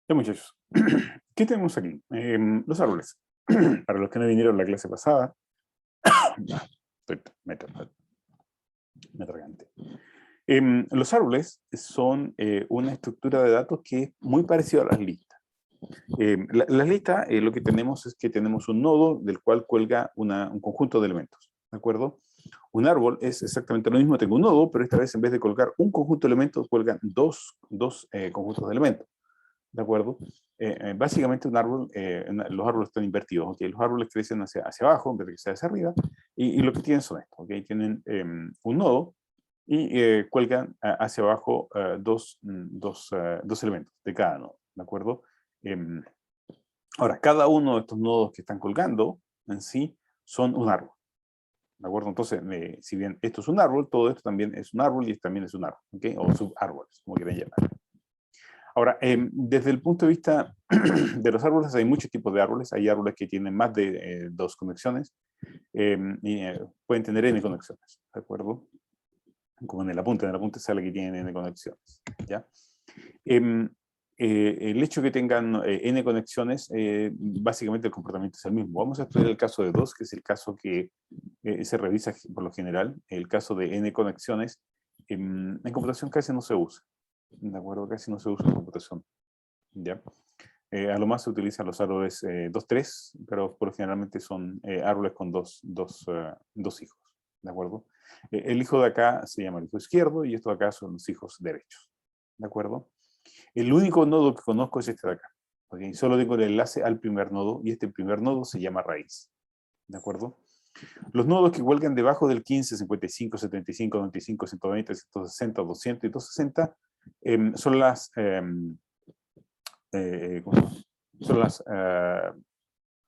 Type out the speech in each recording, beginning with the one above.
Ya, muchachos, ¿qué tenemos aquí? Los árboles. Para los que no vinieron a la clase pasada, estoy, me atraganté. Los árboles son una estructura de datos que es muy parecida a las listas. Las listas, lo que tenemos es que tenemos un nodo del cual cuelga un conjunto de elementos, ¿de acuerdo? Un árbol es exactamente lo mismo, tengo un nodo, pero esta vez en vez de colgar un conjunto de elementos, cuelgan dos conjuntos de elementos. ¿De acuerdo? Básicamente un árbol, los árboles están invertidos, ¿ok? Los árboles crecen hacia abajo en vez de que sea hacia arriba, y lo que tienen son estos, ¿ok? Tienen un nodo y cuelgan hacia abajo dos elementos de cada nodo, ¿de acuerdo? Em, Ahora, cada uno de estos nodos que están colgando en sí son un árbol, ¿de acuerdo? Entonces, si bien esto es un árbol, todo esto también es un árbol y también es un árbol, ¿ok? O subárboles, como quieran llamar. Ahora, desde el punto de vista de los árboles, hay muchos tipos de árboles. Hay árboles que tienen más de dos conexiones y pueden tener n conexiones, ¿de acuerdo? Como en el apunte sale que tienen n conexiones, ¿ya? El hecho de que tengan n conexiones, básicamente el comportamiento es el mismo. Vamos a estudiar el caso de dos, que es el caso que se revisa por lo general. El caso de n conexiones, en computación casi no se usa. ¿De acuerdo? Casi no se usa en computación. ¿Ya? A lo más se utilizan los árboles 2-3, pero por generalmente son árboles con dos hijos. ¿De acuerdo? El hijo de acá se llama el hijo izquierdo y estos de acá son los hijos derechos. ¿De acuerdo? El único nodo que conozco es este de acá. ¿Okay? Solo tengo el enlace al primer nodo y este primer nodo se llama raíz. ¿De acuerdo? Los nodos que cuelgan debajo del 15, 55, 75, 95, 120, 160, 200 y 260 son las son las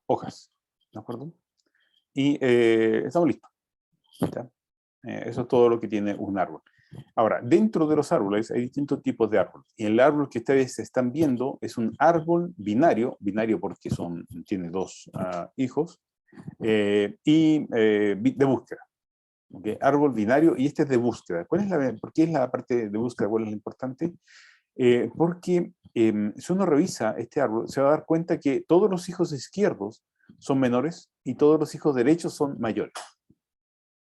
hojas, ¿de acuerdo? Y estamos listos. ¿Ya? Eso es todo lo que tiene un árbol. Ahora, dentro de los árboles hay distintos tipos de árboles. Y el árbol que ustedes están viendo es un árbol binario, binario porque tiene dos hijos, y de búsqueda. ¿Okay? Árbol binario, y este es de búsqueda. ¿Por qué es la parte de búsqueda? ¿Cuál es lo importante? Porque si uno revisa este árbol, se va a dar cuenta que todos los hijos izquierdos son menores y todos los hijos derechos son mayores.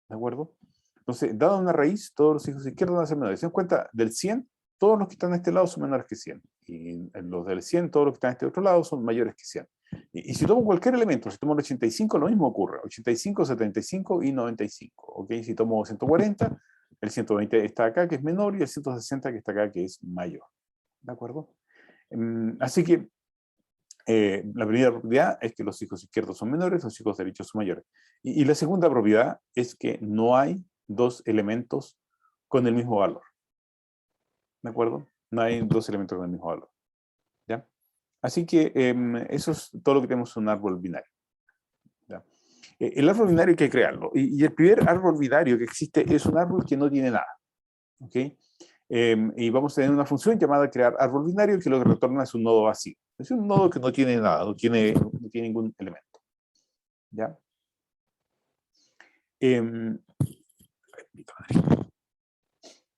¿De acuerdo? Entonces, dada una raíz, todos los hijos izquierdos van a ser menores. Si se dan cuenta, del 100, todos los que están a este lado son menores que 100. Y los del 100, todos los que están a este otro lado son mayores que 100. Y si tomo cualquier elemento, si tomo el 85, lo mismo ocurre. 85, 75 y 95. ¿Ok? Si tomo 140, el 120 está acá, que es menor, y el 160 que está acá, que es mayor. ¿De acuerdo? Así que la primera propiedad es que los hijos izquierdos son menores, los hijos derechos son mayores. Y la segunda propiedad es que no hay dos elementos con el mismo valor. ¿De acuerdo? No hay dos elementos con el mismo valor. ¿Ya? Así que eso es todo lo que tenemos en un árbol binario. ¿Ya? El árbol binario hay que crearlo. Y el primer árbol binario que existe es un árbol que no tiene nada. ¿Ok? Y vamos a tener una función llamada crear árbol binario que lo que retorna es un nodo vacío. Es un nodo que no tiene nada, no tiene ningún elemento. ¿Ya?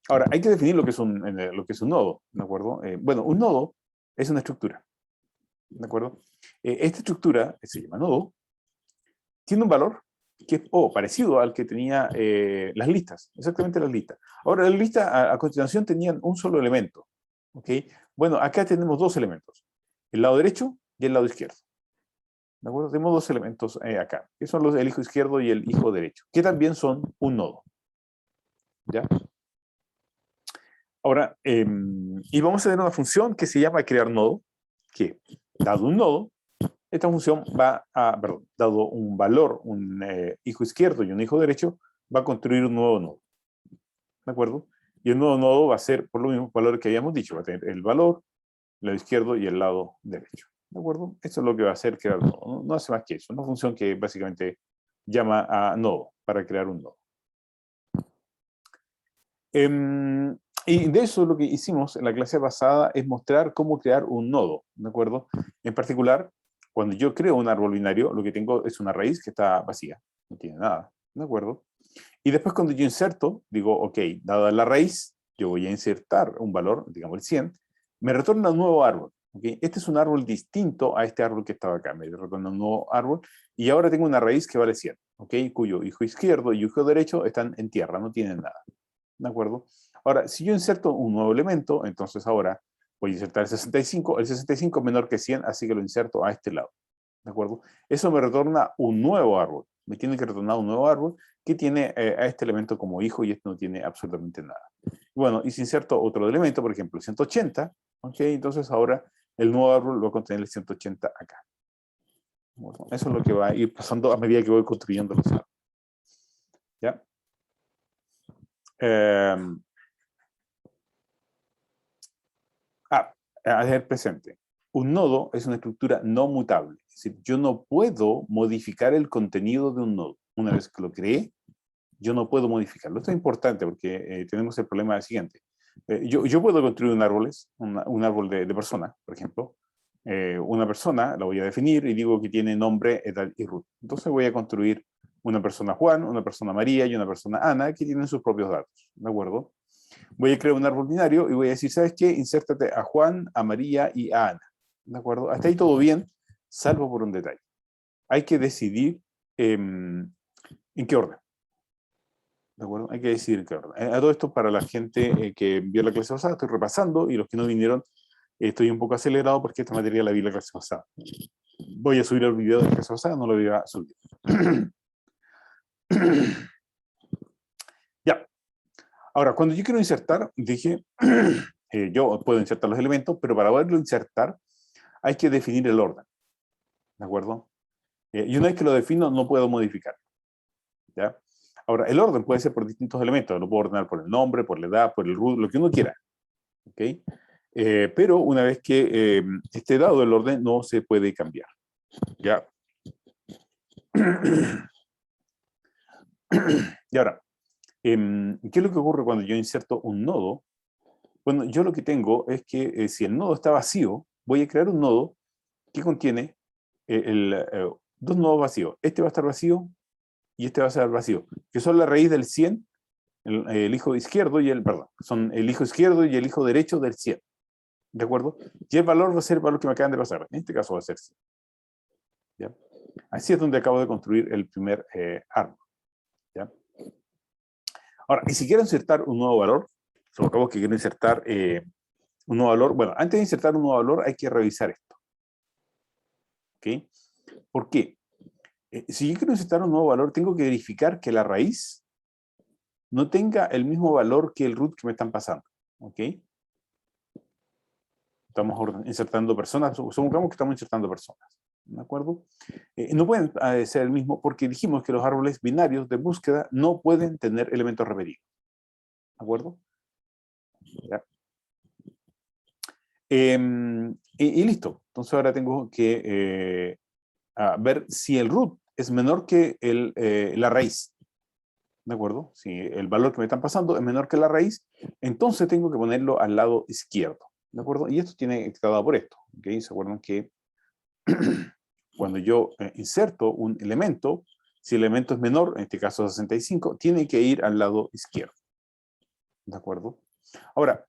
Ahora, hay que definir lo que es un nodo, ¿de acuerdo? Bueno, un nodo es una estructura, ¿de acuerdo? Esta estructura, que se llama nodo, tiene un valor que es parecido al que tenía las listas, exactamente las listas. Ahora, las listas a continuación tenían un solo elemento, ¿ok? Bueno, acá tenemos dos elementos, el lado derecho y el lado izquierdo. ¿De acuerdo? Tenemos dos elementos acá, que son el hijo izquierdo y el hijo derecho, que también son un nodo. ¿Ya? Ahora, y vamos a tener una función que se llama crear nodo, que dado un nodo, esta función dado un valor, un hijo izquierdo y un hijo derecho, va a construir un nuevo nodo. ¿De acuerdo? Y el nuevo nodo va a ser por los mismos valores que habíamos dicho, va a tener el valor, el lado izquierdo y el lado derecho. ¿De acuerdo? Eso es lo que va a hacer crear nodo. No hace más que eso. Una función que básicamente llama a nodo para crear un nodo. Y de eso lo que hicimos en la clase pasada es mostrar cómo crear un nodo, ¿de acuerdo? En particular, cuando yo creo un árbol binario, lo que tengo es una raíz que está vacía, no tiene nada, ¿de acuerdo? Y después cuando yo inserto, digo, ok, dada la raíz, yo voy a insertar un valor, digamos el 100, me retorna un nuevo árbol. ¿Okay? Este es un árbol distinto a este árbol que estaba acá. Me retorna un nuevo árbol y ahora tengo una raíz que vale 100, ¿okay? Cuyo hijo izquierdo y hijo derecho están en tierra, no tienen nada. ¿De acuerdo? Ahora, si yo inserto un nuevo elemento, entonces ahora voy a insertar el 65 es menor que 100, así que lo inserto a este lado. ¿De acuerdo? Eso me retorna un nuevo árbol. Me tiene que retornar un nuevo árbol que tiene a este elemento como hijo y este no tiene absolutamente nada. Bueno, y si inserto otro elemento, por ejemplo, el 180, ¿ok? Entonces ahora el nuevo árbol va a contener el 180 acá. Bueno, eso es lo que va a ir pasando a medida que voy construyendo los árboles. ¿Ya? A tener presente. Un nodo es una estructura no mutable. Es decir, yo no puedo modificar el contenido de un nodo. Una vez que lo creé, yo no puedo modificarlo. Esto es importante porque tenemos el problema siguiente. Yo puedo construir un árbol de persona, por ejemplo. Una persona la voy a definir y digo que tiene nombre, edad y root. Entonces voy a construir una persona Juan, una persona María y una persona Ana que tienen sus propios datos. ¿De acuerdo? Voy a crear un árbol binario y voy a decir, ¿sabes qué? Insértate a Juan, a María y a Ana. ¿De acuerdo? Hasta ahí todo bien, salvo por un detalle. Hay que decidir en qué orden. ¿De acuerdo? Hay que decidir en qué orden. A todo esto, para la gente que vio la clase pasada, estoy repasando, y los que no vinieron, estoy un poco acelerado porque esta materia la vi la clase pasada. Voy a subir el video de la clase pasada, no lo voy a subir. Ya. Ahora, cuando yo quiero insertar, dije, yo puedo insertar los elementos, pero para poderlo insertar, hay que definir el orden. ¿De acuerdo? Y una vez que lo defino, no puedo modificar. ¿Ya? Ahora, el orden puede ser por distintos elementos. Lo puedo ordenar por el nombre, por la edad, por el root, lo que uno quiera. ¿Ok? Pero una vez que esté dado el orden, no se puede cambiar. ¿Ya? Y ahora, ¿qué es lo que ocurre cuando yo inserto un nodo? Bueno, yo lo que tengo es que si el nodo está vacío, voy a crear un nodo que contiene dos nodos vacíos. Este va a estar vacío y este va a estar vacío, que son la raíz del 100, el hijo izquierdo y perdón, son el hijo izquierdo y el hijo derecho del 100. ¿De acuerdo? Y el valor va a ser el valor que me acaban de pasar. En este caso va a ser 100. ¿Ya? Así es donde acabo de construir el primer árbol. ¿Ya? Ahora, y si quiero insertar un nuevo valor, supongamos que quiero insertar un nuevo valor. Bueno, antes de insertar un nuevo valor hay que revisar esto. ¿Ok? ¿Por qué? Si yo quiero insertar un nuevo valor, tengo que verificar que la raíz no tenga el mismo valor que el root que me están pasando. ¿Ok? Estamos insertando personas, supongamos que estamos insertando personas. ¿De acuerdo? No pueden ser el mismo porque dijimos que los árboles binarios de búsqueda no pueden tener elementos repetidos. ¿De acuerdo? ¿Ya? Y listo. Entonces ahora tengo que ver si el root es menor que la raíz. ¿De acuerdo? Si el valor que me están pasando es menor que la raíz, entonces tengo que ponerlo al lado izquierdo. ¿De acuerdo? Y esto está dado por esto. ¿Okay? ¿Se acuerdan que cuando yo inserto un elemento, si el elemento es menor, en este caso 65, tiene que ir al lado izquierdo. ¿De acuerdo? Ahora,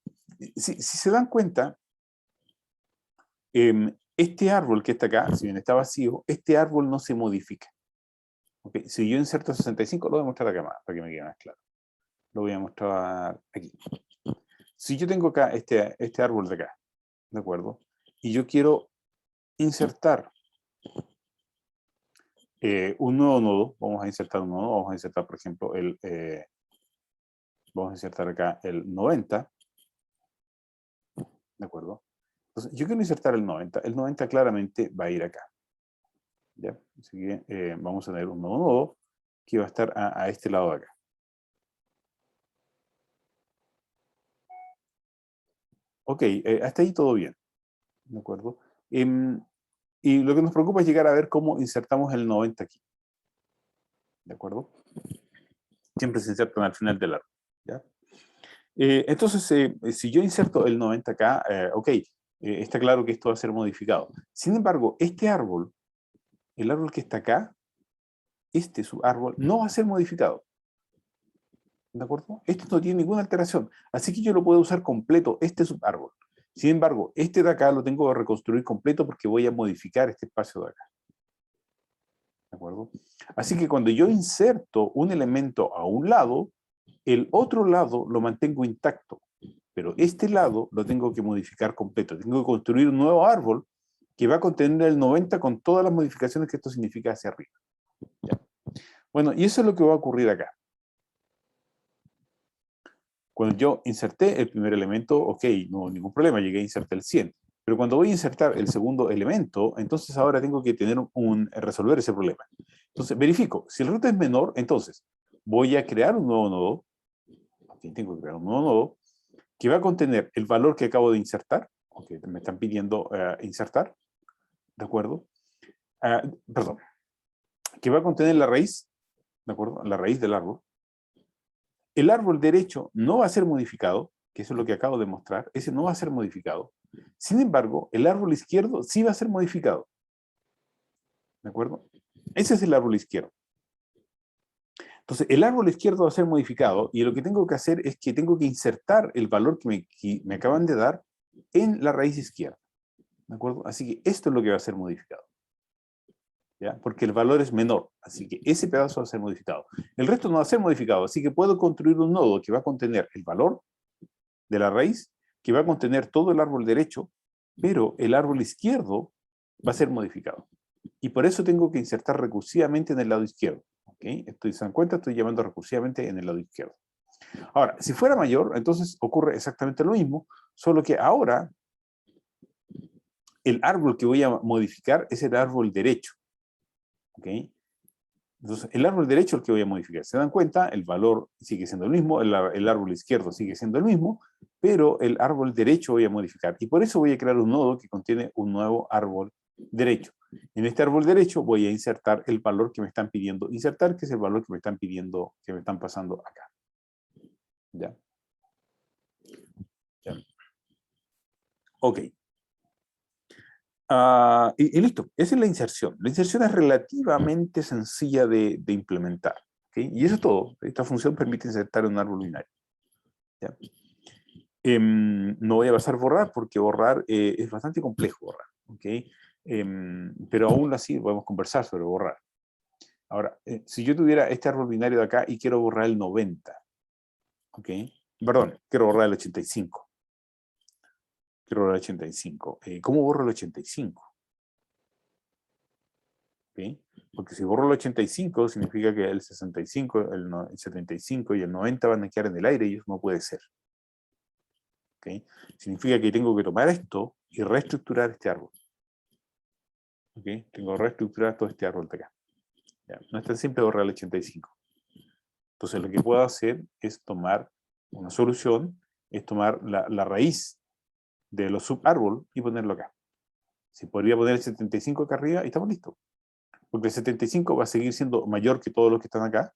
si se dan cuenta, este árbol que está acá, si bien está vacío, este árbol no se modifica. ¿Okay? Si yo inserto 65, lo voy a mostrar acá más, para que me quede más claro. Lo voy a mostrar aquí. Si yo tengo acá este árbol de acá, ¿de acuerdo? Y yo quiero insertar un nuevo nodo, vamos a insertar un nodo, vamos a insertar, por ejemplo, vamos a insertar acá el 90, ¿de acuerdo? Entonces, yo quiero insertar el 90 claramente va a ir acá. ¿Ya? Así que vamos a tener un nuevo nodo que va a estar a este lado de acá. Ok, hasta ahí todo bien, ¿de acuerdo? Y lo que nos preocupa es llegar a ver cómo insertamos el 90 aquí, ¿de acuerdo? Siempre se insertan al final del árbol, ¿ya? Entonces, si yo inserto el 90 acá, ok, está claro que esto va a ser modificado. Sin embargo, este árbol, el árbol que está acá, este subárbol, no va a ser modificado. ¿De acuerdo? Esto no tiene ninguna alteración. Así que yo lo puedo usar completo, este subárbol. Sin embargo, este de acá lo tengo que reconstruir completo porque voy a modificar este espacio de acá. ¿De acuerdo? Así que cuando yo inserto un elemento a un lado, el otro lado lo mantengo intacto, pero este lado lo tengo que modificar completo. Tengo que construir un nuevo árbol que va a contener el 90 con todas las modificaciones que esto significa hacia arriba. ¿Ya? Bueno, y eso es lo que va a ocurrir acá. Cuando yo inserté el primer elemento, ok, no hubo ningún problema, llegué a insertar el 100. Pero cuando voy a insertar el segundo elemento, entonces ahora tengo que resolver ese problema. Entonces verifico, si el root es menor, entonces voy a crear un nuevo nodo, aquí tengo que crear un nuevo nodo, que va a contener el valor que acabo de insertar, que me están pidiendo insertar, ¿de acuerdo? Perdón, que va a contener la raíz, ¿de acuerdo? La raíz del árbol. El árbol derecho no va a ser modificado, que eso es lo que acabo de mostrar, ese no va a ser modificado. Sin embargo, el árbol izquierdo sí va a ser modificado. ¿De acuerdo? Ese es el árbol izquierdo. Entonces, el árbol izquierdo va a ser modificado y lo que tengo que hacer es que tengo que insertar el valor que me acaban de dar en la raíz izquierda. ¿De acuerdo? Así que esto es lo que va a ser modificado. ¿Ya? Porque el valor es menor, así que ese pedazo va a ser modificado. El resto no va a ser modificado, así que puedo construir un nodo que va a contener el valor de la raíz, que va a contener todo el árbol derecho, pero el árbol izquierdo va a ser modificado. Y por eso tengo que insertar recursivamente en el lado izquierdo. ¿Okay? ¿Se dan cuenta? Estoy llamando recursivamente en el lado izquierdo. Ahora, si fuera mayor, entonces ocurre exactamente lo mismo, solo que ahora el árbol que voy a modificar es el árbol derecho. ¿Ok? Entonces, el árbol derecho es el que voy a modificar. ¿Se dan cuenta? El valor sigue siendo el mismo, el árbol izquierdo sigue siendo el mismo, pero el árbol derecho voy a modificar. Y por eso voy a crear un nodo que contiene un nuevo árbol derecho. En este árbol derecho voy a insertar el valor que me están pidiendo insertar, que es el valor que me están pidiendo, que me están pasando acá. ¿Ya? ¿Ya? Ok. Y listo, esa es la inserción. La inserción es relativamente sencilla de implementar. ¿Okay? Y eso es todo. Esta función permite insertar un árbol binario. ¿Ya? No voy a pasar a borrar porque borrar es bastante complejo borrar. ¿Okay? Pero aún así podemos conversar sobre borrar. Ahora, si yo tuviera este árbol binario de acá y quiero borrar el 90, ¿ok? Perdón, quiero borrar el 85. Quiero borrar el 85. ¿Cómo borro el 85? ¿Okay? Porque si borro el 85 significa que el 65, el 75 y el 90 van a quedar en el aire y eso no puede ser. ¿Okay? Significa que tengo que tomar esto y reestructurar este árbol. ¿Okay? Tengo que reestructurar todo este árbol de acá. ¿Ya? No es tan simple borrar el 85. Entonces lo que puedo hacer es tomar una solución, es tomar la raíz de los subárboles y ponerlo acá. Si podría poner el 75 acá arriba y estamos listos. Porque el 75 va a seguir siendo mayor que todos los que están acá,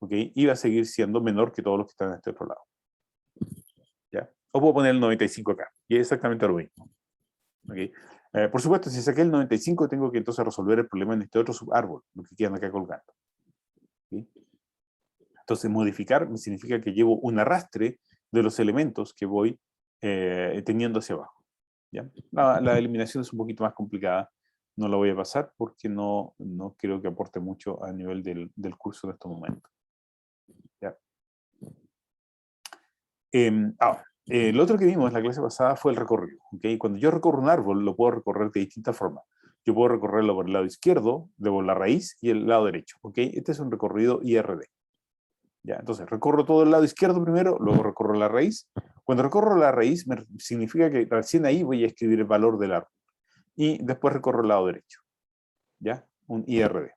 ¿okay? Y va a seguir siendo menor que todos los que están en este otro lado. ¿Ya? O puedo poner el 95 acá, y es exactamente lo mismo. ¿Okay? Por supuesto, si saqué el 95, tengo que entonces resolver el problema en este otro subárbol, lo que quedan acá colgando. ¿Okay? Entonces, modificar significa que llevo un arrastre de los elementos que voy teniendo hacia abajo. ¿Ya? La eliminación es un poquito más complicada, no la voy a pasar porque no creo que aporte mucho a nivel del curso en estos momentos. ¿Ya? Ahora, lo otro que vimos en la clase pasada fue el recorrido. ¿Okay? Cuando yo recorro un árbol, lo puedo recorrer de distintas formas. Yo puedo recorrerlo por el lado izquierdo, por la raíz, y el lado derecho. ¿Okay? Este es un recorrido IRD. ¿Ya? Entonces, recorro todo el lado izquierdo primero, luego recorro la raíz. Cuando recorro la raíz, significa que recién ahí voy a escribir el valor del árbol. Y después recorro el lado derecho. ¿Ya? Un IRD.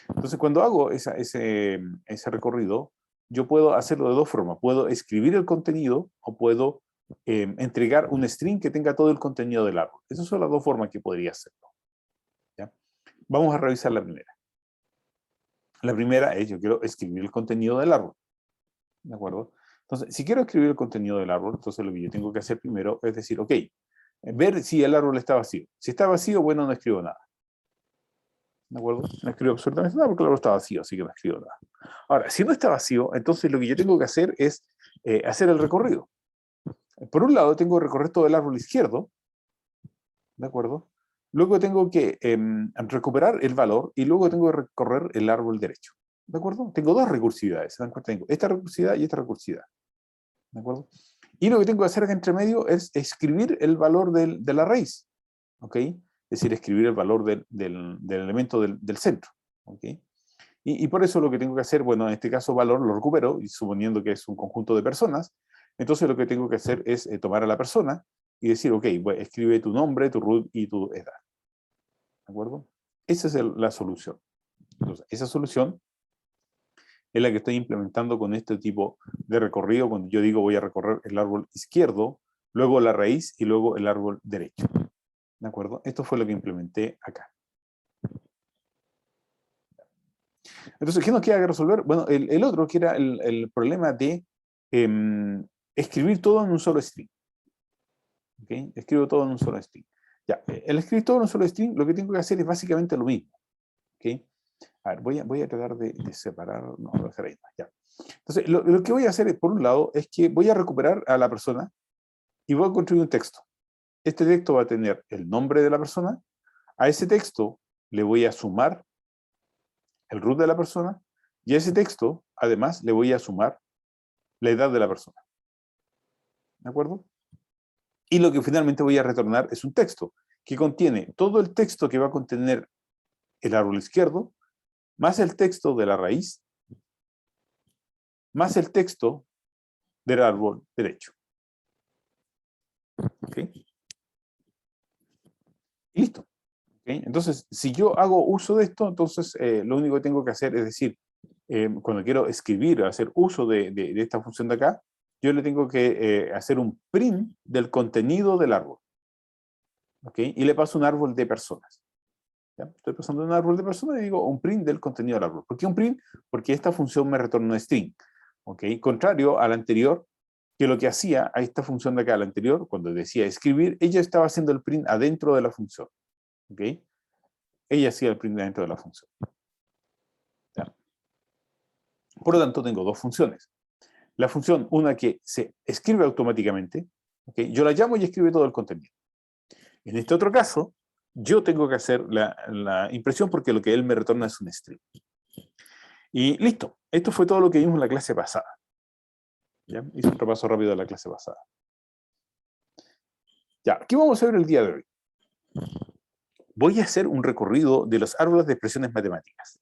Entonces, cuando hago ese recorrido, yo puedo hacerlo de dos formas. Puedo escribir el contenido o puedo entregar un string que tenga todo el contenido del árbol. Esas son las dos formas que podría hacerlo. ¿Ya? Vamos a revisar la primera. La primera es, yo quiero escribir el contenido del árbol. ¿De acuerdo? Entonces, si quiero escribir el contenido del árbol, entonces lo que yo tengo que hacer primero es decir, ok, ver si el árbol está vacío. Si está vacío, bueno, no escribo nada. ¿De acuerdo? No escribo absolutamente nada porque el árbol está vacío, así que no escribo nada. Ahora, si no está vacío, entonces lo que yo tengo que hacer es hacer el recorrido. Por un lado, tengo que recorrer todo el árbol izquierdo, ¿de acuerdo? Luego tengo que recuperar el valor y luego tengo que recorrer el árbol derecho, ¿de acuerdo? Tengo dos recursividades, ¿se dan cuenta? Tengo esta recursividad y esta recursividad, ¿de acuerdo? Y lo que tengo que hacer acá entre medio es escribir el valor de la raíz, ¿ok? Es decir, escribir el valor del elemento del centro, ¿ok? Y por eso lo que tengo que hacer, bueno, en este caso valor lo recupero, y suponiendo que es un conjunto de personas, entonces lo que tengo que hacer es tomar a la persona y decir, ok, bueno, escribe tu nombre, tu root y tu edad. ¿De acuerdo? Esa es la solución. Entonces, esa solución es la que estoy implementando con este tipo de recorrido, cuando yo digo voy a recorrer el árbol izquierdo, luego la raíz y luego el árbol derecho. ¿De acuerdo? Esto fue lo que implementé acá. Entonces, ¿qué nos queda que resolver? Bueno, el otro, que era el problema de escribir todo en un solo string. ¿Okay? Escribo todo en un solo string. Ya, el escribir todo en un solo string, lo que tengo que hacer es básicamente lo mismo. ¿Okay? A ver, voy a tratar de separar, no, voy a dejar ahí, ya. Entonces, lo que voy a hacer, por un lado, es que voy a recuperar a la persona y voy a construir un texto. Este texto va a tener el nombre de la persona, a ese texto le voy a sumar el root de la persona, y a ese texto, además, le voy a sumar la edad de la persona. ¿De acuerdo? Y lo que finalmente voy a retornar es un texto que contiene todo el texto que va a contener el árbol izquierdo, más el texto de la raíz, más el texto del árbol derecho. ¿Ok? Y listo. ¿Okay? Entonces, si yo hago uso de esto, entonces lo único que tengo que hacer es decir, cuando quiero escribir, hacer uso de esta función de acá, yo le tengo que hacer un print del contenido del árbol. ¿Ok? Y le paso un árbol de personas. ¿Ya? Estoy pasando un árbol de personas y digo un print del contenido del árbol. ¿Por qué un print? Porque esta función me retorna un string. ¿Ok? Contrario a la anterior, que lo que hacía a esta función de acá, la anterior, cuando decía escribir, ella estaba haciendo el print adentro de la función. ¿Ok? Ella hacía el print adentro de la función. ¿Ya? Por lo tanto, tengo dos funciones. La función, una que se escribe automáticamente, ¿okay? Yo la llamo y escribe todo el contenido. En este otro caso, yo tengo que hacer la impresión porque lo que él me retorna es un string. Y listo. Esto fue todo lo que vimos en la clase pasada. ¿Ya? Hice un repaso rápido de la clase pasada. Ya, ¿qué vamos a ver el día de hoy? Voy a hacer un recorrido de los árboles de expresiones matemáticas.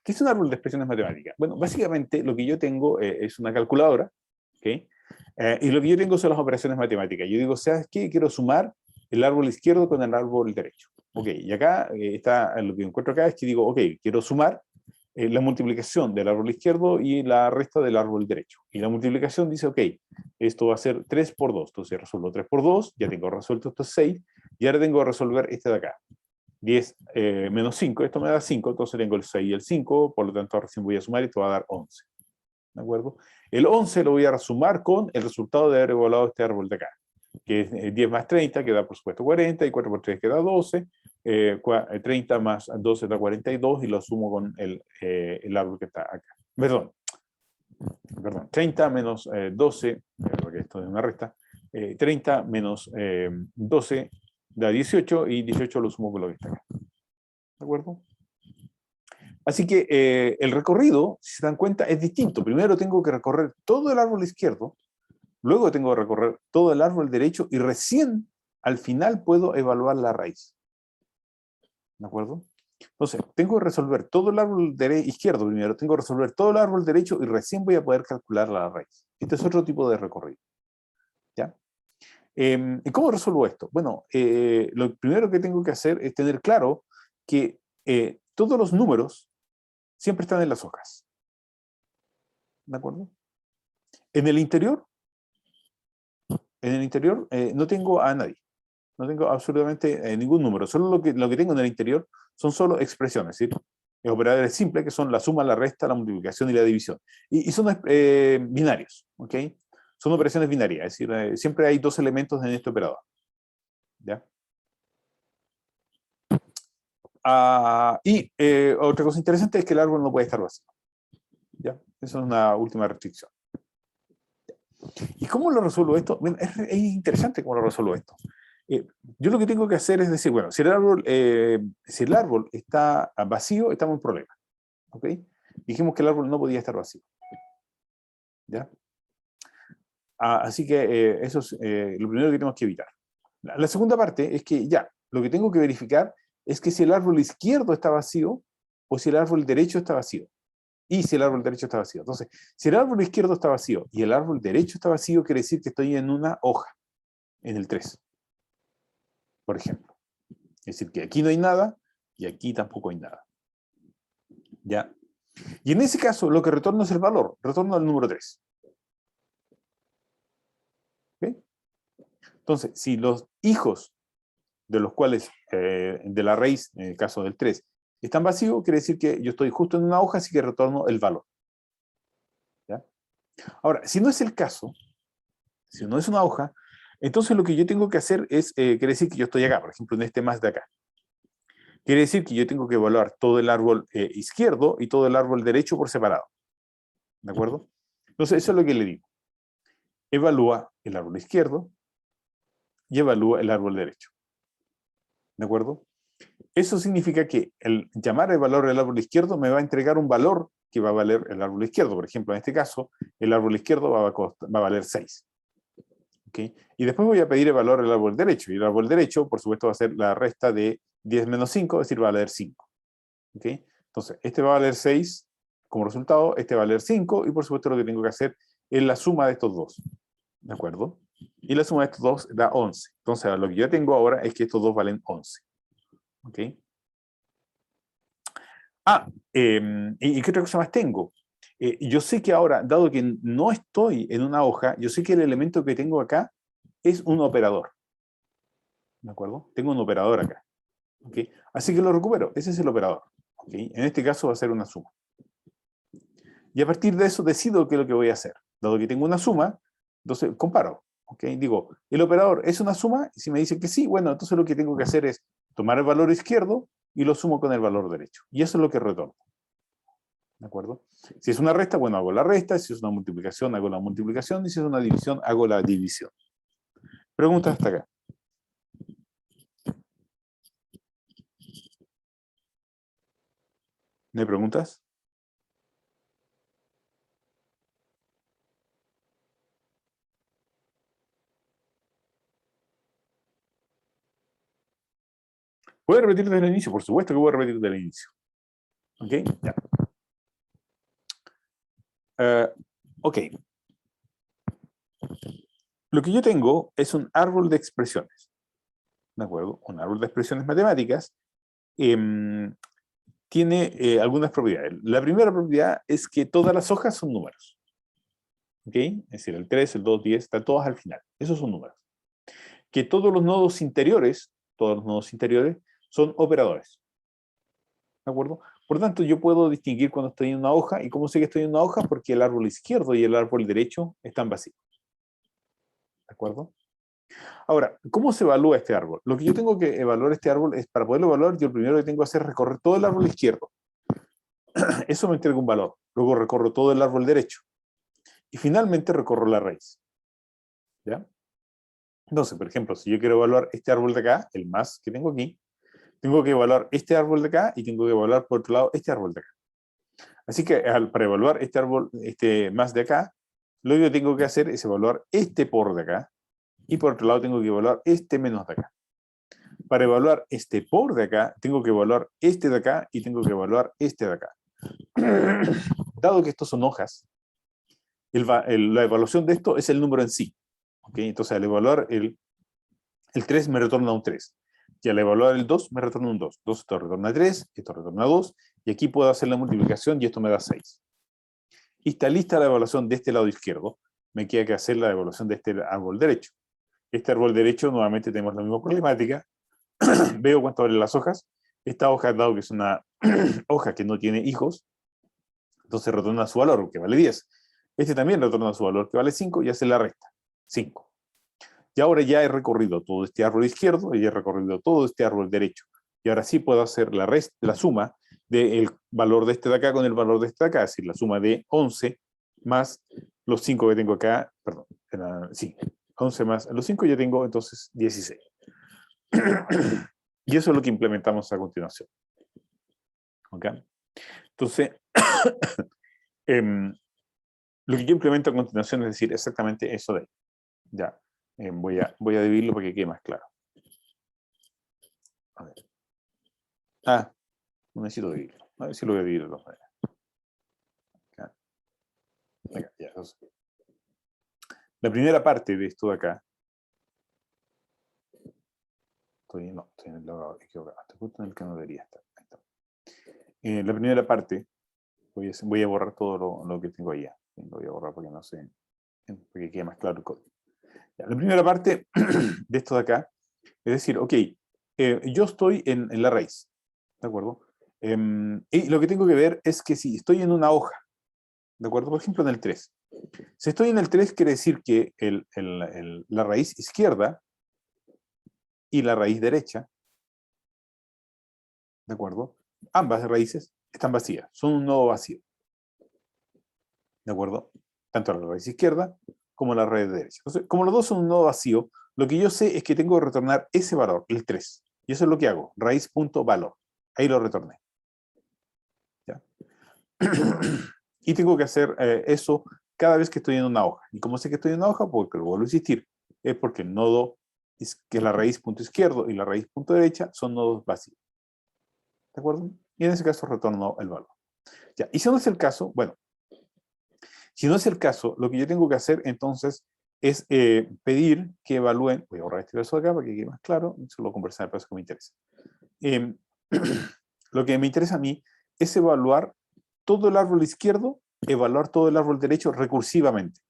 ¿Qué es un árbol de expresiones matemáticas? Bueno, básicamente lo que yo tengo es una calculadora, ¿okay? Y lo que yo tengo son las operaciones matemáticas. Yo digo, ¿sabes qué? Quiero sumar el árbol izquierdo con el árbol derecho. Ok, y acá está, lo que encuentro acá es que digo, ok, quiero sumar la multiplicación del árbol izquierdo y la resta del árbol derecho. Y la multiplicación dice, ok, esto va a ser 3 por 2. Entonces resuelvo 3 por 2, ya tengo resuelto estos 6, y ahora tengo que resolver este de acá. 10 menos 5, esto me da 5, entonces tengo el 6 y el 5, por lo tanto recién voy a sumar y esto va a dar 11. ¿De acuerdo? El 11 lo voy a sumar con el resultado de haber evaluado este árbol de acá, que es 10 más 30, que da por supuesto 40, y 4 por 3 que da 12, 30 más 12 da 42, y lo sumo con el árbol que está acá. Perdón, 30 menos 12, porque esto es una resta, 30 menos 12 da 18, y 18 lo sumo con lo que está acá. ¿De acuerdo? Así que el recorrido, si se dan cuenta, es distinto. Primero tengo que recorrer todo el árbol izquierdo, luego tengo que recorrer todo el árbol derecho, y recién al final puedo evaluar la raíz. ¿De acuerdo? Entonces, tengo que resolver todo el árbol izquierdo primero, tengo que resolver todo el árbol derecho, y recién voy a poder calcular la raíz. Este es otro tipo de recorrido. ¿Ya? ¿Y cómo resuelvo esto? Bueno, lo primero que tengo que hacer es tener claro que todos los números siempre están en las hojas. ¿De acuerdo? En el interior no tengo a nadie. No tengo absolutamente ningún número. Solo lo que tengo en el interior son solo expresiones, ¿sí? Operadores simples, que son la suma, la resta, la multiplicación y la división. Y son binarios, ¿ok? Son operaciones binarias, es decir, siempre hay dos elementos en este operador. ¿Ya? Y otra cosa interesante es que el árbol no puede estar vacío. ¿Ya? Esa es una última restricción. ¿Y cómo lo resuelvo esto? Bueno, es interesante cómo lo resuelvo esto. Yo lo que tengo que hacer es decir, bueno, si el árbol está vacío, estamos en problema. ¿Ok? Dijimos que el árbol no podía estar vacío. ¿Ya? Así que eso es lo primero que tenemos que evitar. La segunda parte es que ya, lo que tengo que verificar es que si el árbol izquierdo está vacío o si el árbol derecho está vacío. Y si el árbol derecho está vacío. Entonces, si el árbol izquierdo está vacío y el árbol derecho está vacío, quiere decir que estoy en una hoja, en el 3, por ejemplo. Es decir, que aquí no hay nada y aquí tampoco hay nada. ¿Ya? Y en ese caso, lo que retorno es el valor, retorno al número 3. ¿Okay? Entonces, si los hijos de los cuales, de la raíz, en el caso del 3, están vacíos, quiere decir que yo estoy justo en una hoja, así que retorno el valor. ¿Ya? Ahora, si no es el caso, si no es una hoja, entonces lo que yo tengo que hacer es, quiere decir que yo estoy acá, por ejemplo, en este más de acá. Quiere decir que yo tengo que evaluar todo el árbol izquierdo y todo el árbol derecho por separado. ¿De acuerdo? Entonces, eso es lo que le digo. Evalúa el árbol izquierdo y evalúa el árbol derecho. ¿De acuerdo? Eso significa que el llamar el valor del árbol izquierdo me va a entregar un valor que va a valer el árbol izquierdo. Por ejemplo, en este caso, el árbol izquierdo va a valer 6. ¿Okay? Y después voy a pedir el valor del árbol derecho. Y el árbol derecho, por supuesto, va a ser la resta de 10 menos 5, es decir, va a valer 5. ¿Okay? Entonces, este va a valer 6 como resultado, este va a valer 5, y por supuesto lo que tengo que hacer es la suma de estos dos. ¿De acuerdo? Y la suma de estos dos da 11. Entonces, lo que yo tengo ahora es que estos dos valen 11. ¿Ok? ¿Y qué otra cosa más tengo? Yo sé que ahora, dado que no estoy en una hoja, yo sé que el elemento que tengo acá es un operador. ¿De acuerdo? Tengo un operador acá. ¿Okay? Así que lo recupero. Ese es el operador. ¿Okay? En este caso va a ser una suma. Y a partir de eso decido qué es lo que voy a hacer. Dado que tengo una suma, entonces comparo. ¿Okay? Digo, ¿el operador es una suma? Y si me dice que sí, bueno, entonces lo que tengo que hacer es tomar el valor izquierdo y lo sumo con el valor derecho. Y eso es lo que retorno. ¿De acuerdo? Si es una resta, bueno, hago la resta. Si es una multiplicación, hago la multiplicación. Y si es una división, hago la división. Preguntas hasta acá. ¿No hay preguntas? ¿Puedo repetir desde el inicio? Por supuesto que voy a repetir desde el inicio. ¿Ok? Ya. Ok. Lo que yo tengo es un árbol de expresiones. ¿De acuerdo? Un árbol de expresiones matemáticas tiene algunas propiedades. La primera propiedad es que todas las hojas son números. ¿Ok? Es decir, el 3, el 2, 10, están todas al final. Esos son números. Que todos los nodos interiores son operadores. ¿De acuerdo? Por tanto, yo puedo distinguir cuando estoy en una hoja. ¿Y cómo sé que estoy en una hoja? Porque el árbol izquierdo y el árbol derecho están vacíos. ¿De acuerdo? Ahora, ¿cómo se evalúa este árbol? Lo que yo tengo que evaluar este árbol es, para poderlo evaluar, yo lo primero que tengo que hacer es recorrer todo el árbol izquierdo. Eso me entrega un valor. Luego recorro todo el árbol derecho. Y finalmente recorro la raíz. ¿Ya? Entonces, por ejemplo, si yo quiero evaluar este árbol de acá, el más que tengo aquí, tengo que evaluar este árbol de acá y tengo que evaluar por otro lado este árbol de acá. Así que para evaluar este árbol, este más de acá, lo que yo tengo que hacer es evaluar este por de acá y por otro lado tengo que evaluar este menos de acá. Para evaluar este por de acá, tengo que evaluar este de acá y tengo que evaluar este de acá. Dado que estos son hojas, la evaluación de esto es el número en sí. ¿Okay? Entonces, al evaluar el 3 me retorna un 3. Y al evaluar el 2 me retorna un 2. Entonces, esto retorna 3, esto retorna 2, y aquí puedo hacer la multiplicación y esto me da 6. Y está lista la evaluación de este lado izquierdo. Me queda que hacer la evaluación de este árbol derecho. Este árbol derecho, nuevamente tenemos la misma problemática. Veo cuánto valen las hojas. Esta hoja, dado que es una hoja que no tiene hijos, entonces retorna su valor, que vale 10. Este también retorna su valor, que vale 5, y hace la resta, 5. Y ahora ya he recorrido todo este árbol izquierdo y he recorrido todo este árbol derecho. Y ahora sí puedo hacer la suma del valor de este de acá con el valor de este de acá, es decir, la suma de 11 más los 5 que tengo acá, perdón, sí, 11 más los 5 ya tengo entonces 16. Y eso es lo que implementamos a continuación. ¿Ok? Entonces, lo que yo implemento a continuación es decir exactamente eso de ahí. Ya, voy a dividirlo para que quede más claro. A ver. No necesito dividirlo. A ver si lo voy a dividir de todas maneras. Venga, ya, la primera parte de esto de acá. Estoy en el lado equivocado. Estoy justo en el que no debería estar. Ahí está. La primera parte, voy a borrar todo lo que tengo allá. Lo voy a borrar porque no sé, para que quede más claro el código. Ya, la primera parte de esto de acá es decir, ok, yo estoy en la raíz, ¿de acuerdo? Y lo que tengo que ver es que si estoy en una hoja, ¿de acuerdo? Por ejemplo, en el 3. Si estoy en el 3, quiere decir que la raíz izquierda y la raíz derecha, ¿de acuerdo? Ambas raíces están vacías, son un nodo vacío, ¿de acuerdo? Tanto la raíz izquierda como la raíz derecha. Entonces, como los dos son un nodo vacío, lo que yo sé es que tengo que retornar ese valor, el 3. Y eso es lo que hago, raíz.valor. Ahí lo retorné. ¿Ya? Y tengo que hacer eso cada vez que estoy en una hoja. ¿Y cómo sé que estoy en una hoja? Porque lo vuelvo a insistir. Es porque el nodo, que es la raíz punto izquierdo y la raíz punto derecha, son nodos vacíos. ¿De acuerdo? Y en ese caso retorno el valor. Ya. Y si no es el caso, bueno, si no es el caso, lo que yo tengo que hacer entonces es pedir que evalúen, voy a borrar este verso de acá para que quede más claro, solo conversar el paso que me interesa. Lo que me interesa a mí es evaluar todo el árbol izquierdo, evaluar todo el árbol derecho recursivamente.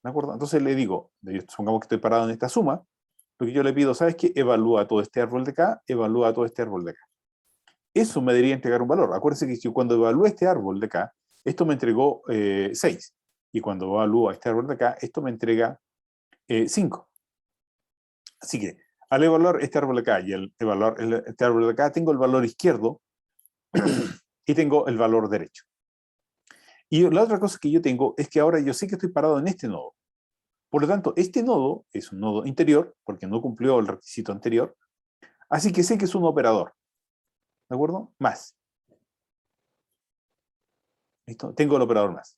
¿De acuerdo? Entonces le digo, supongamos que estoy parado en esta suma, lo que yo le pido, ¿sabes qué? Evalúa todo este árbol de acá, evalúa todo este árbol de acá. Eso me debería entregar un valor. Acuérdense que si cuando evalúe este árbol de acá, esto me entregó 6. Y cuando evalúo este árbol de acá, esto me entrega 5. Así que al evaluar este árbol de acá y al evaluar este árbol de acá, tengo el valor izquierdo y tengo el valor derecho. Y la otra cosa que yo tengo es que ahora yo sé que estoy parado en este nodo. Por lo tanto, este nodo es un nodo interior, porque no cumplió el requisito anterior, así que sé que es un operador. ¿De acuerdo? Más. ¿Listo? Tengo el operador más.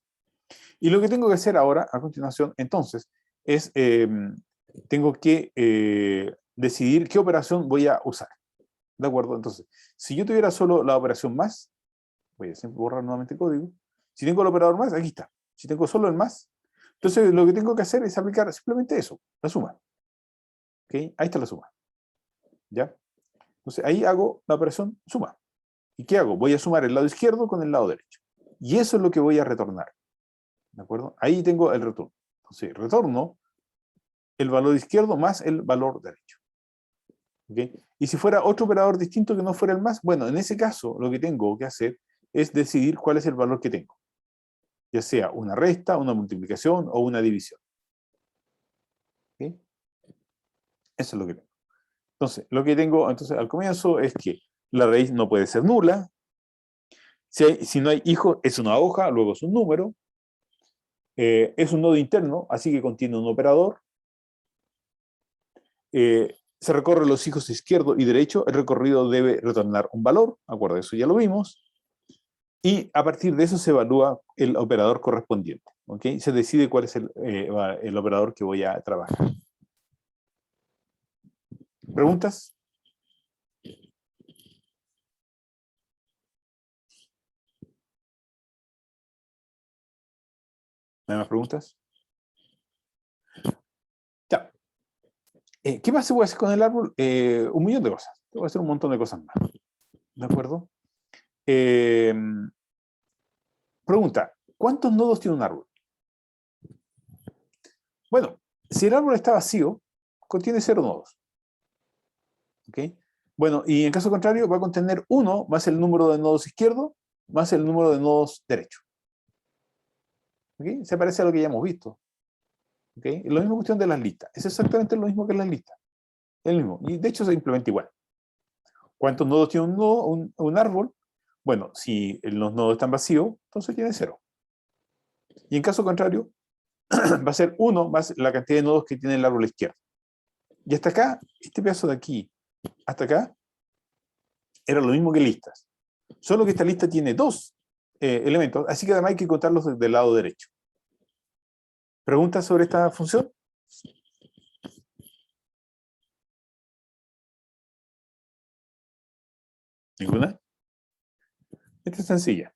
Y lo que tengo que hacer ahora, a continuación, entonces, es, tengo que decidir qué operación voy a usar. ¿De acuerdo? Entonces, si yo tuviera solo la operación más, voy a siempre borrar nuevamente el código. Si tengo el operador más, aquí está. Si tengo solo el más, entonces lo que tengo que hacer es aplicar simplemente eso, la suma. ¿Ok? Ahí está la suma. ¿Ya? Entonces ahí hago la operación suma. ¿Y qué hago? Voy a sumar el lado izquierdo con el lado derecho. Y eso es lo que voy a retornar. ¿De acuerdo? Ahí tengo el retorno. Entonces retorno el valor izquierdo más el valor derecho. ¿Okay? Y si fuera otro operador distinto que no fuera el más, bueno, en ese caso lo que tengo que hacer es decidir cuál es el valor que tengo. Ya sea una resta, una multiplicación o una división. ¿Okay? Eso es lo que tengo. Entonces, lo que tengo entonces al comienzo es que la raíz no puede ser nula. Si no hay hijo, es una hoja, luego es un número. Es un nodo interno, así que contiene un operador. Se recorre los hijos izquierdo y derecho. El recorrido debe retornar un valor. Acuerdo, eso ya lo vimos. Y a partir de eso se evalúa el operador correspondiente. ¿Okay? Se decide cuál es el operador que voy a trabajar. ¿Preguntas? ¿No hay más preguntas? Ya. ¿Qué más se puede hacer con el árbol? Un millón de cosas. Voy a hacer un montón de cosas más. ¿De acuerdo? Pregunta, ¿cuántos nodos tiene un árbol? Bueno, si el árbol está vacío, contiene 0 nodos. ¿Ok? Bueno, y en caso contrario, va a contener 1 más el número de nodos izquierdo más el número de nodos derecho. ¿Ok? Se parece a lo que ya hemos visto. ¿Ok? Es la misma cuestión de las listas. Es exactamente lo mismo que las listas. Es el mismo. Y de hecho se implementa igual. ¿Cuántos nodos tiene un árbol? Bueno, si los nodos están vacíos, entonces tiene 0. Y en caso contrario, va a ser 1 más la cantidad de nodos que tiene el árbol izquierdo. Y hasta acá, este pedazo de aquí, hasta acá, era lo mismo que listas. Solo que esta lista tiene 2 elementos, así que además hay que contarlos del lado derecho. ¿Preguntas sobre esta función? ¿Ninguna? Esta es sencilla.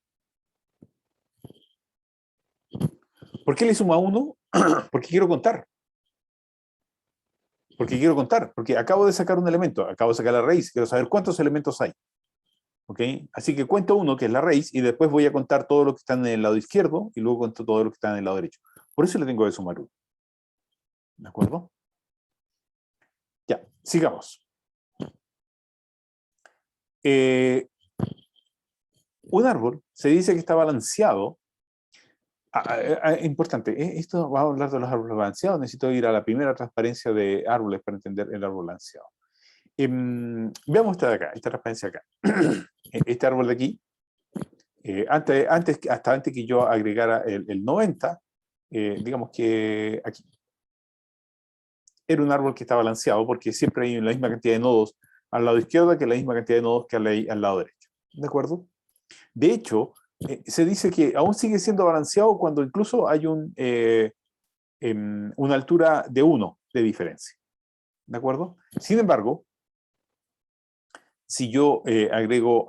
¿Por qué le sumo a 1? Porque quiero contar. Porque acabo de sacar un elemento, acabo de sacar la raíz, quiero saber cuántos elementos hay. ¿Ok? Así que cuento 1, que es la raíz, y después voy a contar todo lo que está en el lado izquierdo, y luego cuento todo lo que está en el lado derecho. Por eso le tengo que sumar 1. ¿De acuerdo? Ya, sigamos. Un árbol se dice que está balanceado. Importante, esto va a hablar de los árboles balanceados. Necesito ir a la primera transparencia de árboles para entender el árbol balanceado. Veamos esta de acá, esta transparencia acá. Este árbol de aquí, hasta antes que yo agregara el 90, digamos que aquí, era un árbol que está balanceado porque siempre hay la misma cantidad de nodos al lado izquierdo que la misma cantidad de nodos que al lado derecho. ¿De acuerdo? De hecho, se dice que aún sigue siendo balanceado cuando incluso hay una altura de 1 de diferencia. ¿De acuerdo? Sin embargo, si yo agrego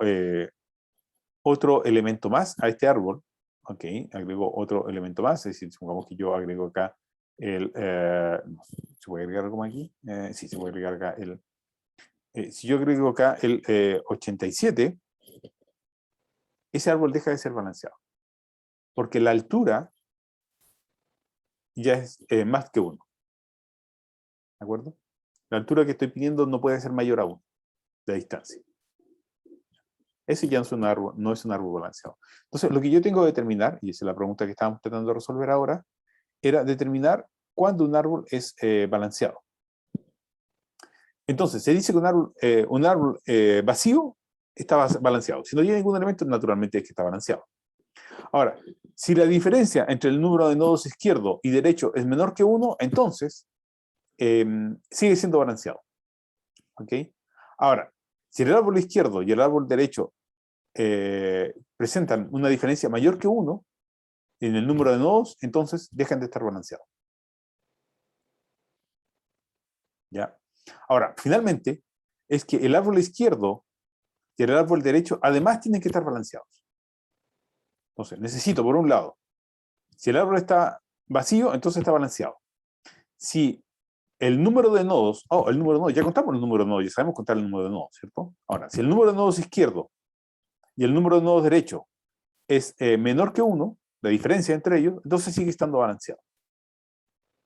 otro elemento más a este árbol, ok, agrego otro elemento más, es decir, supongamos que yo agrego acá ¿se puede agregar algo más aquí? Sí, se puede agregar acá si yo agrego acá el 87, ese árbol deja de ser balanceado. Porque la altura ya es más que 1. ¿De acuerdo? La altura que estoy pidiendo no puede ser mayor a 1 de distancia. Ese ya no es un árbol balanceado. Entonces, lo que yo tengo que determinar, y esa es la pregunta que estábamos tratando de resolver ahora, era determinar cuándo un árbol es balanceado. Entonces, se dice que un árbol vacío está balanceado. Si no tiene ningún elemento, naturalmente es que está balanceado. Ahora, si la diferencia entre el número de nodos izquierdo y derecho es menor que 1, entonces sigue siendo balanceado. ¿Ok? Ahora, si el árbol izquierdo y el árbol derecho presentan una diferencia mayor que 1 en el número de nodos, entonces dejan de estar balanceados. ¿Ya? Ahora, finalmente, es que el árbol izquierdo y el árbol derecho además tienen que estar balanceados. Entonces, necesito, por un lado, si el árbol está vacío, entonces está balanceado. Si el número de nodos, ya contamos el número de nodos, ya sabemos contar el número de nodos, ¿cierto? Ahora, si el número de nodos izquierdo y el número de nodos derecho es menor que 1, la diferencia entre ellos, entonces sigue estando balanceado.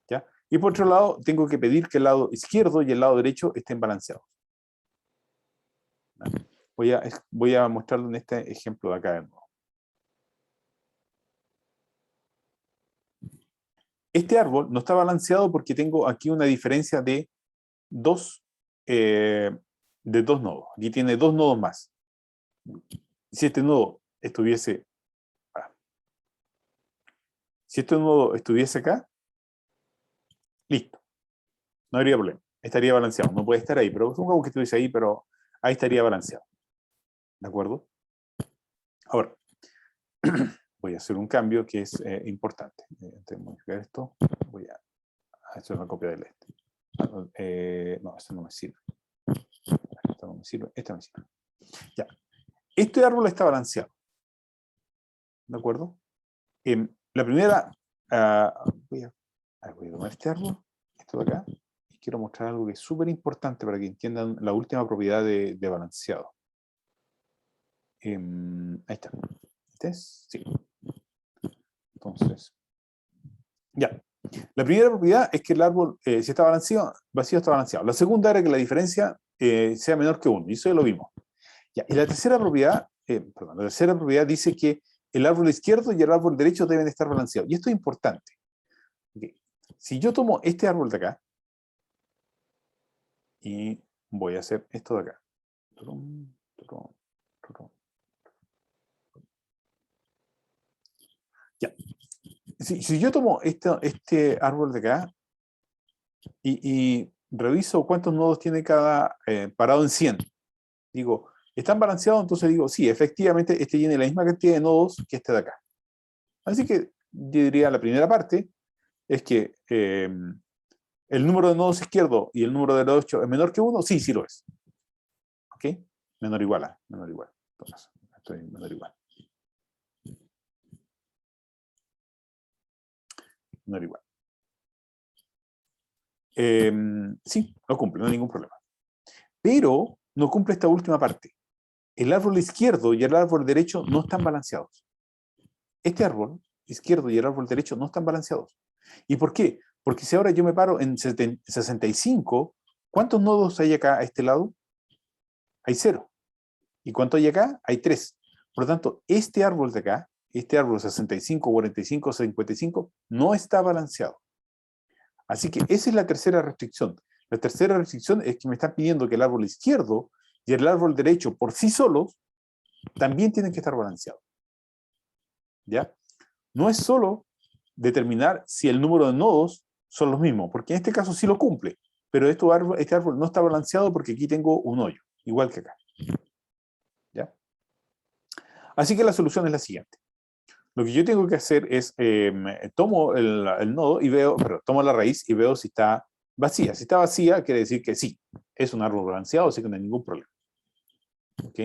¿Ya? Y por otro lado, tengo que pedir que el lado izquierdo y el lado derecho estén balanceados. Voy a mostrarlo en este ejemplo de acá de nuevo. Este árbol no está balanceado porque tengo aquí una diferencia de dos nodos. Aquí tiene 2 nodos más. Si este nodo estuviese acá, listo. No habría problema. Estaría balanceado. No puede estar ahí, pero supongamos que estuviese ahí, pero ahí estaría balanceado. ¿De acuerdo? Ahora, voy a hacer un cambio que es importante. Antes de modificar esto, voy a hacer una copia del no, esto no me sirve. Esto no me sirve. Esta me sirve. Ya. Este árbol está balanceado. ¿De acuerdo? La primera, voy a tomar este árbol, esto de acá, y quiero mostrar algo que es súper importante para que entiendan la última propiedad de balanceado. Ahí está. ¿Este es? Sí. Entonces, ya. La primera propiedad es que el árbol, si está vacío está balanceado. La segunda era que la diferencia sea menor que 1, y eso ya lo vimos. Ya. Y la tercera propiedad dice que el árbol izquierdo y el árbol derecho deben estar balanceados. Y esto es importante. Okay. Si yo tomo este árbol de acá y voy a hacer esto de acá. Ya. si yo tomo este árbol de acá y reviso cuántos nodos tiene cada parado en 100, digo, ¿están balanceados? Entonces digo, sí, efectivamente, este tiene la misma cantidad de nodos que este de acá. Así que yo diría la primera parte es que el número de nodos izquierdo y el número de nodos derecho es menor que 1, sí, sí lo es. ¿Ok? Menor igual a, menor igual. Entonces, estoy menor igual. Menor igual. Sí, lo cumple, no hay ningún problema. Pero no cumple esta última parte. El árbol izquierdo y el árbol derecho no están balanceados. Este árbol izquierdo y el árbol derecho no están balanceados. ¿Y por qué? Porque si ahora yo me paro en 65, ¿cuántos nodos hay acá a este lado? Hay 0. ¿Y cuánto hay acá? Hay 3. Por lo tanto, este árbol de acá, este árbol 65, 45, 55, no está balanceado. Así que esa es la tercera restricción. La tercera restricción es que me están pidiendo que el árbol izquierdo y el árbol derecho por sí solos también tienen que estar balanceados. ¿Ya? No es solo determinar si el número de nodos son los mismos, porque en este caso sí lo cumple, pero este árbol no está balanceado porque aquí tengo un hoyo, igual que acá. ¿Ya? Así que la solución es la siguiente. Lo que yo tengo que hacer es, tomo el nodo y veo, pero tomo la raíz y veo si está vacía. Si está vacía, quiere decir que sí, es un árbol balanceado, así que no hay ningún problema. ¿Ok?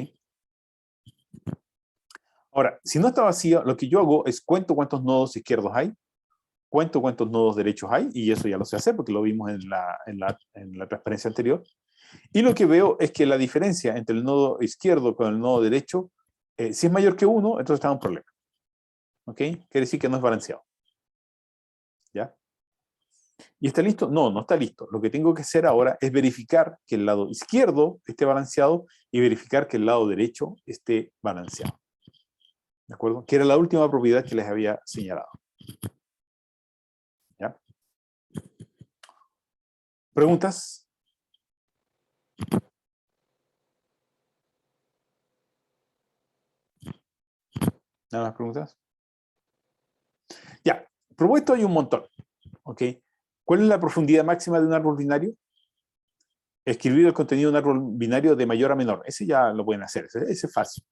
Ahora, si no está vacía, lo que yo hago es cuento cuántos nodos izquierdos hay, cuento cuántos nodos derechos hay, y eso ya lo sé hacer porque lo vimos en la transparencia anterior. Y lo que veo es que la diferencia entre el nodo izquierdo con el nodo derecho, si es mayor que 1, entonces está en un problema. ¿Ok? Quiere decir que no es balanceado. ¿Ya? ¿Y está listo? No, no está listo. Lo que tengo que hacer ahora es verificar que el lado izquierdo esté balanceado y verificar que el lado derecho esté balanceado. ¿De acuerdo? Que era la última propiedad que les había señalado. ¿Ya? ¿Preguntas? ¿Nada más preguntas? Ya, propuesto hay un montón. ¿Ok? ¿Cuál es la profundidad máxima de un árbol binario? Escribir el contenido de un árbol binario de mayor a menor. Ese ya lo pueden hacer, ese es fácil.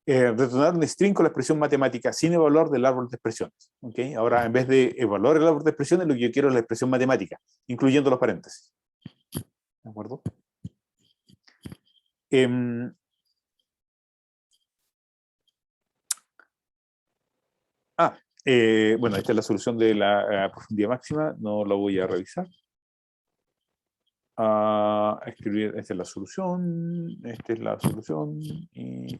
Retornar un string con la expresión matemática sin evaluar del árbol de expresiones. ¿Okay? Ahora, en vez de evaluar el árbol de expresiones, lo que yo quiero es la expresión matemática, incluyendo los paréntesis. ¿De acuerdo? Bueno, esta es la solución de la profundidad máxima, no lo voy a revisar. Escribir, esta es la solución, y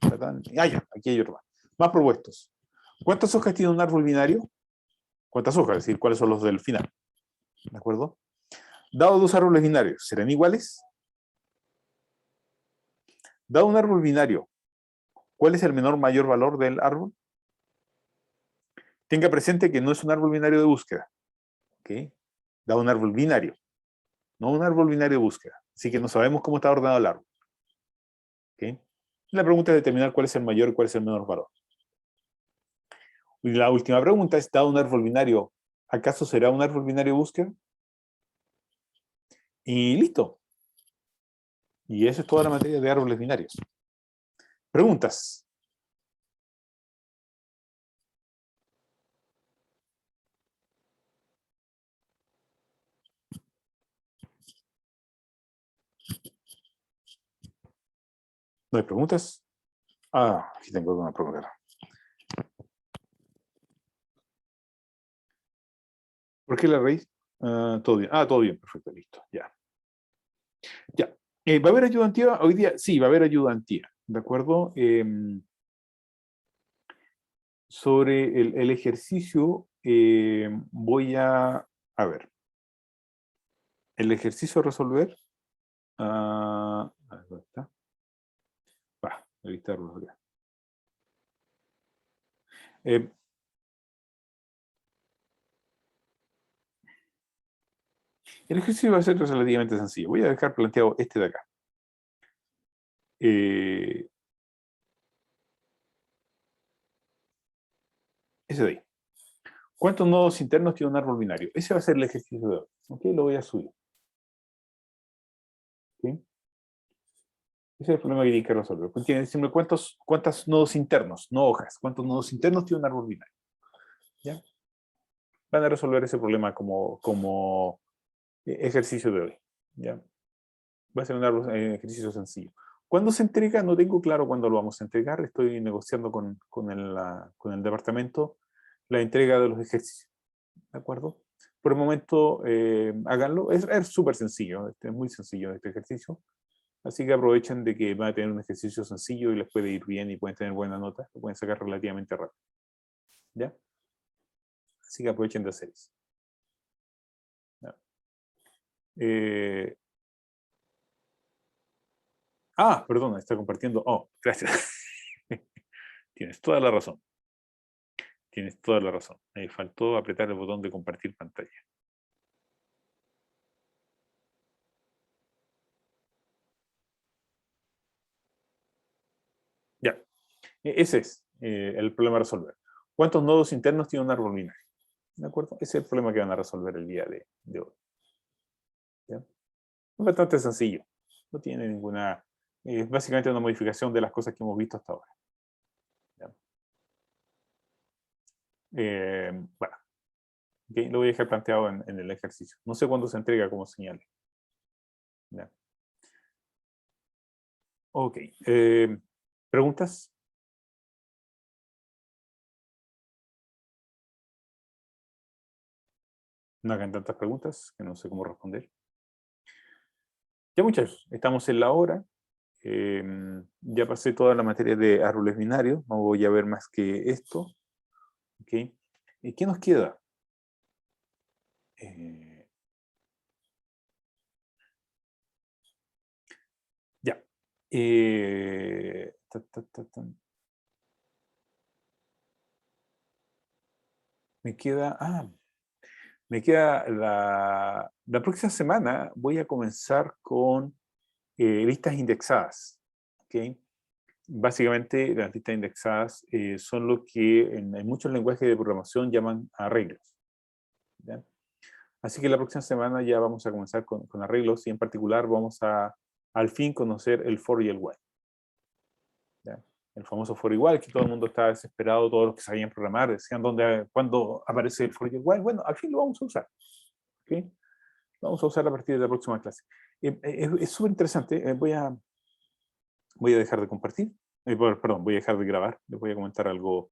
ya, aquí hay otro más. Más propuestos. ¿Cuántas hojas tiene un árbol binario? ¿Cuántas hojas? Es decir, ¿cuáles son los del final? ¿De acuerdo? Dado dos árboles binarios, ¿serán iguales? Dado un árbol binario, ¿cuál es el menor mayor valor del árbol? Tenga presente que no es un árbol binario de búsqueda. ¿Okay? Dado un árbol binario, no un árbol binario de búsqueda. Así que no sabemos cómo está ordenado el árbol. ¿Okay? La pregunta es determinar cuál es el mayor y cuál es el menor valor. Y la última pregunta es, dado un árbol binario, ¿acaso será un árbol binario de búsqueda? Y listo. Y eso es toda la materia de árboles binarios. Preguntas. ¿No hay preguntas? Aquí tengo una pregunta. ¿Por qué la raíz? Todo bien. Todo bien, perfecto, listo. Ya. Ya. ¿Va a haber ayudantía hoy día? Sí, va a haber ayudantía. ¿De acuerdo? Sobre el ejercicio, voy a ver. El ejercicio a resolver. ¿Dónde está? Ahí está. Eh, el ejercicio va a ser relativamente sencillo. Voy a dejar planteado este de acá. Ese de ahí. ¿Cuántos nodos internos tiene un árbol binario? Ese va a ser el ejercicio de hoy. ¿Ok? Lo voy a subir. ¿Sí? Ese es el problema que tiene que resolver. Tiene que decirme cuántos nodos internos, no hojas, cuántos nodos internos tiene un árbol binario. ¿Ya? Van a resolver ese problema como ejercicio de hoy. ¿Ya? Va a ser un ejercicio sencillo. ¿Cuándo se entrega? No tengo claro cuándo lo vamos a entregar. Estoy negociando con el departamento la entrega de los ejercicios. ¿De acuerdo? Por el momento, háganlo. Es súper sencillo. Es muy sencillo este ejercicio. Así que aprovechen de que van a tener un ejercicio sencillo y les puede ir bien y pueden tener buena nota. Lo pueden sacar relativamente rápido. ¿Ya? Así que aprovechen de hacer eso. ¿Ya? Perdón, está compartiendo. Oh, gracias. Tienes toda la razón. Tienes toda la razón. Me faltó apretar el botón de compartir pantalla. Ya. Ese es el problema a resolver. ¿Cuántos nodos internos tiene un árbol binario? ¿De acuerdo? Ese es el problema que van a resolver el día de hoy. ¿Ya? Es bastante sencillo. No tiene ninguna... Es básicamente una modificación de las cosas que hemos visto hasta ahora. ¿Ya? Bueno. Okay, lo voy a dejar planteado en el ejercicio. No sé cuándo se entrega como señal. ¿Ya? Ok. ¿Preguntas? No hagan tantas preguntas que no sé cómo responder. Ya muchachos, estamos en la hora. Ya pasé toda la materia de árboles binarios. No voy a ver más que esto. ¿Okay? ¿Qué nos queda? Ya. Me queda... me queda la próxima semana voy a comenzar con listas indexadas. ¿Okay? Básicamente, las listas indexadas son lo que en muchos lenguajes de programación llaman arreglos. ¿Ya? Así que la próxima semana ya vamos a comenzar con arreglos y en particular vamos a al fin conocer el for y el while. ¿Ya? El famoso for y while, que todo el mundo está desesperado, todos los que sabían programar decían cuándo aparece el for y el while. Bueno, al fin lo vamos a usar. ¿Okay? Lo vamos a usar a partir de la próxima clase. Es súper interesante. Voy a dejar de compartir. Perdón, voy a dejar de grabar. Les voy a comentar algo